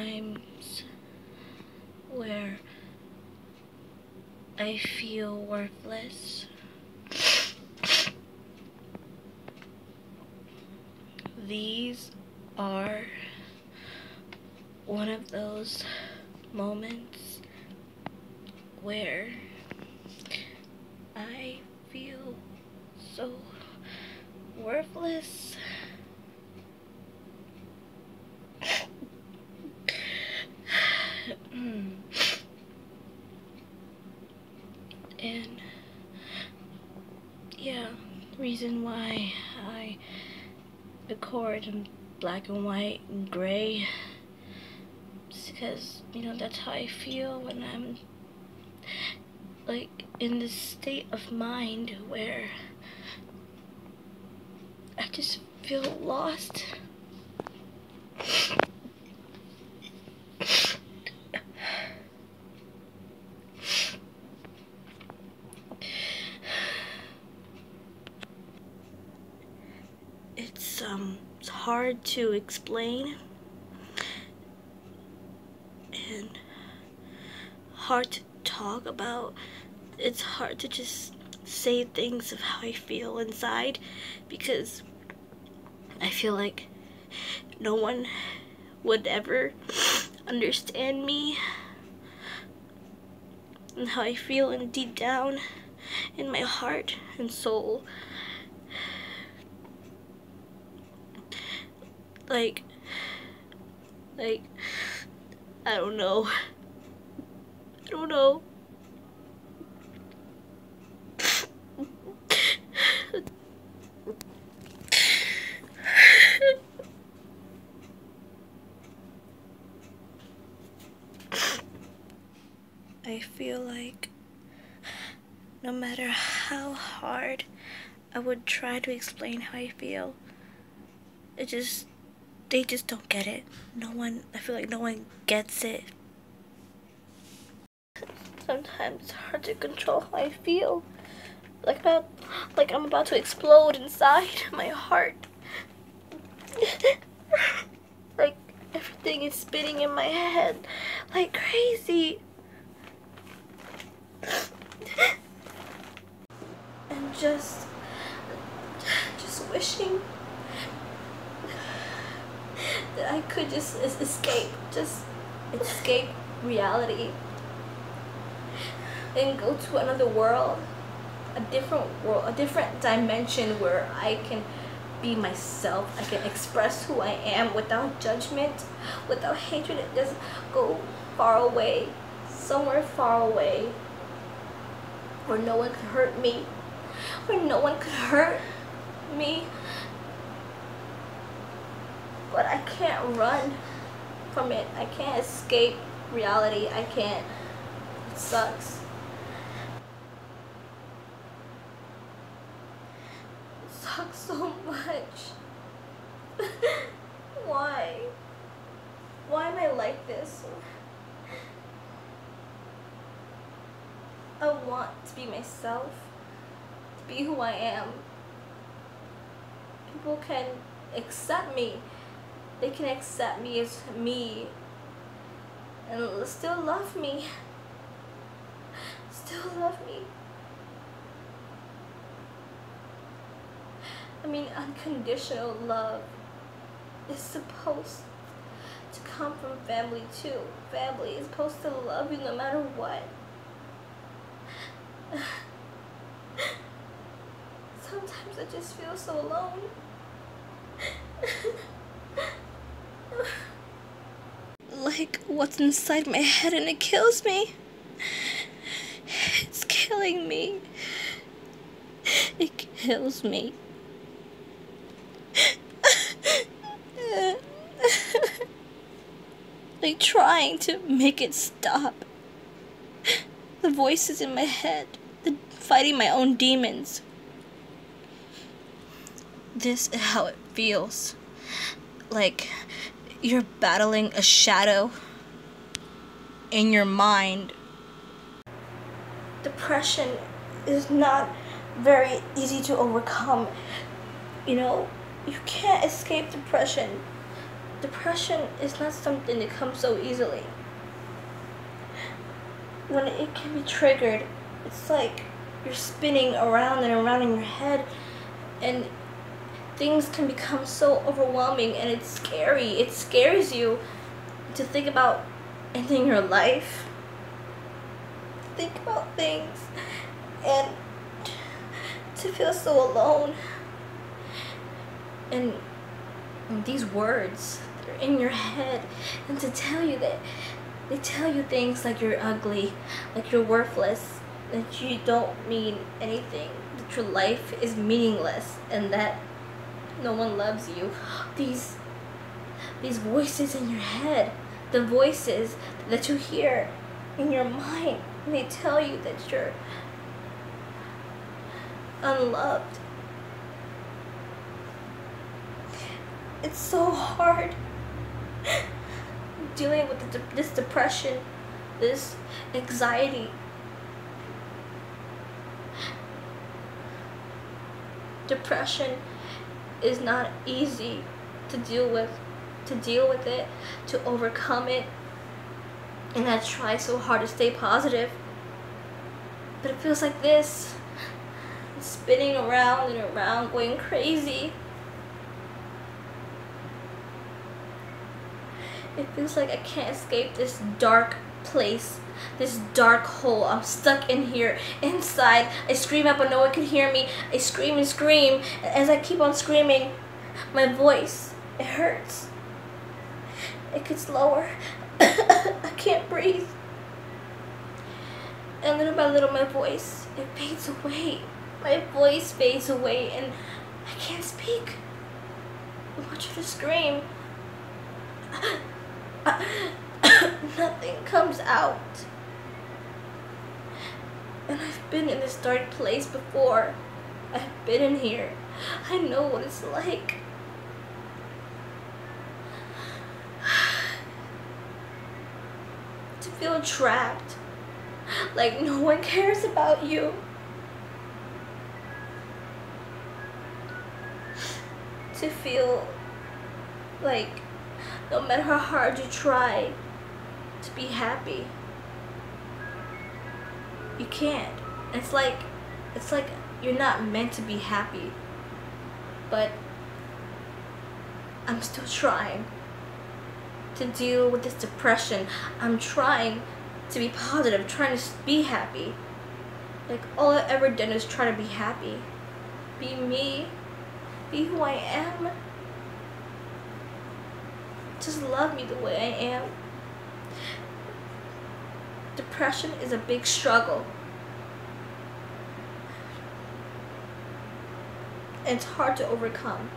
times where I feel worthless. These are one of those moments where I feel so worthless. And yeah, reason why I record in black and white and gray is because, you know, that's how I feel when I'm like in this state of mind where I just feel lost. It's hard to explain and hard to talk about. It's hard to just say things of how I feel inside because I feel like no one would ever understand me and how I feel in deep down in my heart and soul. Like, I don't know. I feel like no matter how hard I would try to explain how I feel, they just don't get it. I feel like no one gets it. Sometimes it's hard to control how I feel. Like I'm about to explode inside my heart. Like everything is spinning in my head like crazy. And just wishing that I could just escape reality and go to another world, a different dimension where I can be myself. I can express who I am without judgment, without hatred, and just go far away, somewhere far away, where no one could hurt me, But I can't run from it. I can't escape reality. I can't. It sucks. It sucks so much. Why? Why am I like this? I want to be myself, to be who I am. People can accept me. They can accept me as me and still love me. I mean, unconditional love is supposed to come from family too. Family is supposed to love you no matter what. Sometimes I just feel so alone. Like what's inside my head, and it kills me. It's killing me. It kills me. Like trying to make it stop. The voices in my head, fighting my own demons. This is how it feels. Like you're battling a shadow in your mind. Depression is not very easy to overcome. You know, you can't escape depression. Depression is not something that comes so easily. When it can be triggered, it's like you're spinning around and around in your head, and things can become so overwhelming, and it's scary. It scares you to think about ending your life, think about things, and to feel so alone. And these words, they're in your head, and to tell you that they tell you things like you're ugly, like you're worthless, that you don't mean anything, that your life is meaningless, and that no one loves you. These voices in your head, the voices that you hear in your mind, they tell you that you're unloved. It's so hard dealing with this depression, this anxiety. Depression is not easy to deal with, it, to overcome it. And I try so hard to stay positive, but it feels like this, spinning around and around, going crazy. It feels like I can't escape this dark place, this dark hole. I'm stuck in here, inside. I scream out, but no one can hear me. I scream and scream. And as I keep on screaming, my voice, it hurts. It gets lower. I can't breathe. And little by little, my voice, it fades away. My voice fades away, and I can't speak. I want you to scream. Nothing comes out. And I've been in this dark place before. I've been in here. I know what it's like. To feel trapped. Like no one cares about you. To feel like no matter how hard you try to be happy, you can't. It's like you're not meant to be happy. But I'm still trying to deal with this depression. I'm trying to be positive, trying to be happy. Like all I've ever done is try to be happy. Be me. Be who I am. Just love me the way I am. Depression is a big struggle. And it's hard to overcome.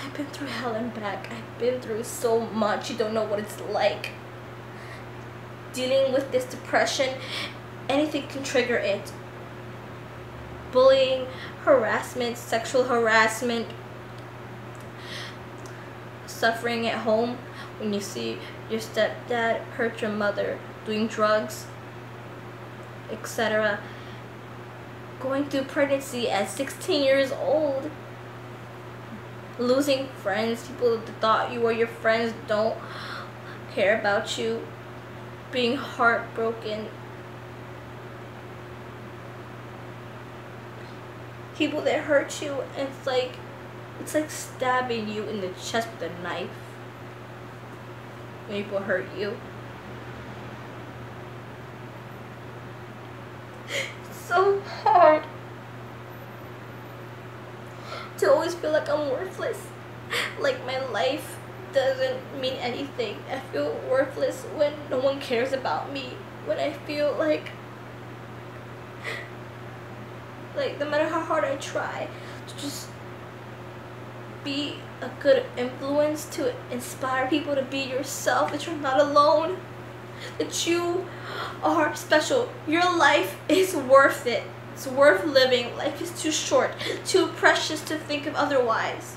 I've been through hell and back. I've been through so much. You don't know what it's like. Dealing with this depression, anything can trigger it. Bullying, harassment, sexual harassment, suffering at home when you see your stepdad hurt your mother, doing drugs, etc. Going through pregnancy at 16 years old. Losing friends, people that thought you were your friends don't care about you. Being heartbroken. People that hurt you, and it's like stabbing you in the chest with a knife. When people hurt you. It's so hard to always feel like I'm worthless. Like my life doesn't mean anything. I feel worthless when no one cares about me. When I feel like no matter how hard I try to just be a good influence, to inspire people to be yourself, that you're not alone, that you are special. Your life is worth it. It's worth living. Life is too short, too precious to think of otherwise.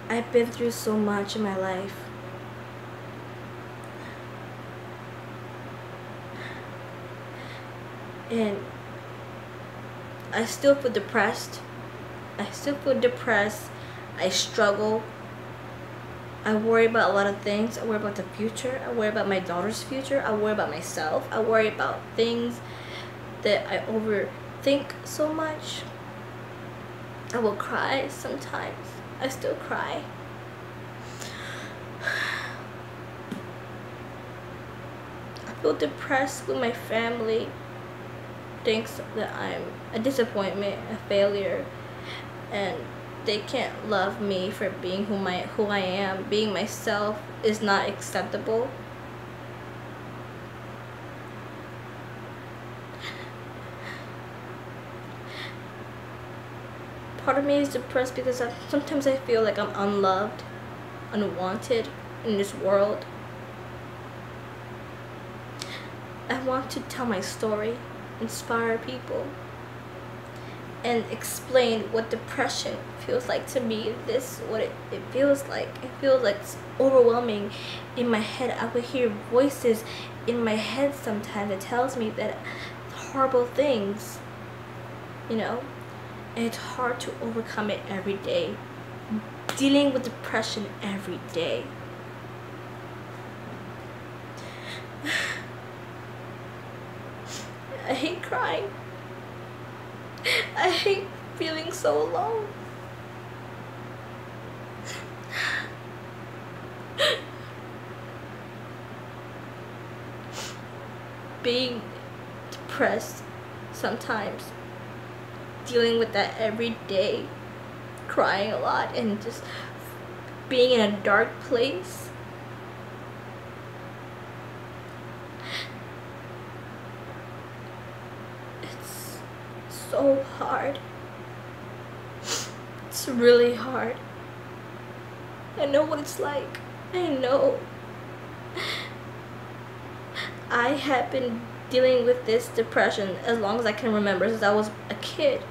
I've been through so much in my life. And I still feel depressed. I struggle. I worry about a lot of things. I worry about the future. I worry about my daughter's future. I worry about myself. I worry about things that I overthink so much. I will cry sometimes. I still cry. I feel depressed when my family thinks that I'm a disappointment, a failure, and they can't love me for being who I am. Being myself is not acceptable. Part of me is depressed because sometimes I feel like I'm unloved, unwanted in this world. I want to tell my story, inspire people, and explain what depression feels like to me. This what it feels like. It feels like it's overwhelming in my head. I would hear voices in my head sometimes that tells me that horrible things, you know, and it's hard to overcome it every day. Dealing with depression every day. I hate crying. I hate feeling so alone. Being depressed sometimes, dealing with that every day, crying a lot and just being in a dark place. It's so hard. It's really hard. I know what it's like. I know. I have been dealing with this depression as long as I can remember, since I was a kid.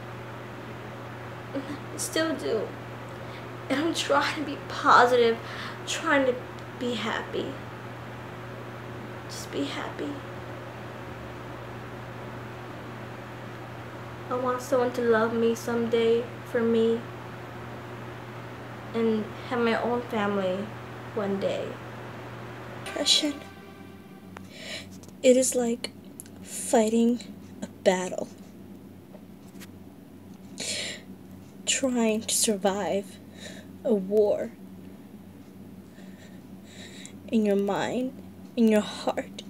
I still do. And I'm trying to be positive, trying to be happy. Just be happy. I want someone to love me someday for me, and have my own family one day. Depression. It is like fighting a battle. Trying to survive a war. In your mind, in your heart.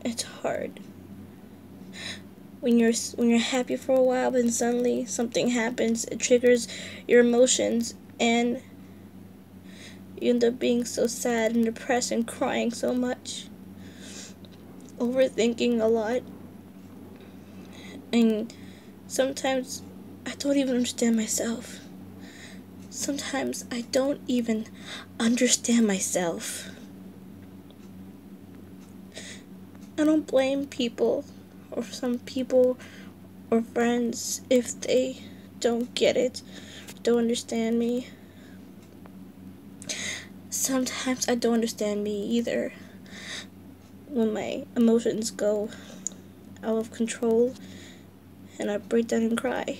It's hard. When you're happy for a while, then suddenly something happens, it triggers your emotions, and you end up being so sad and depressed and crying so much, overthinking a lot, and sometimes I don't even understand myself. Sometimes I don't even understand myself. I don't blame people, or some people, or friends if they don't get it, don't understand me. Sometimes I don't understand me either. When my emotions go out of control and I break down and cry.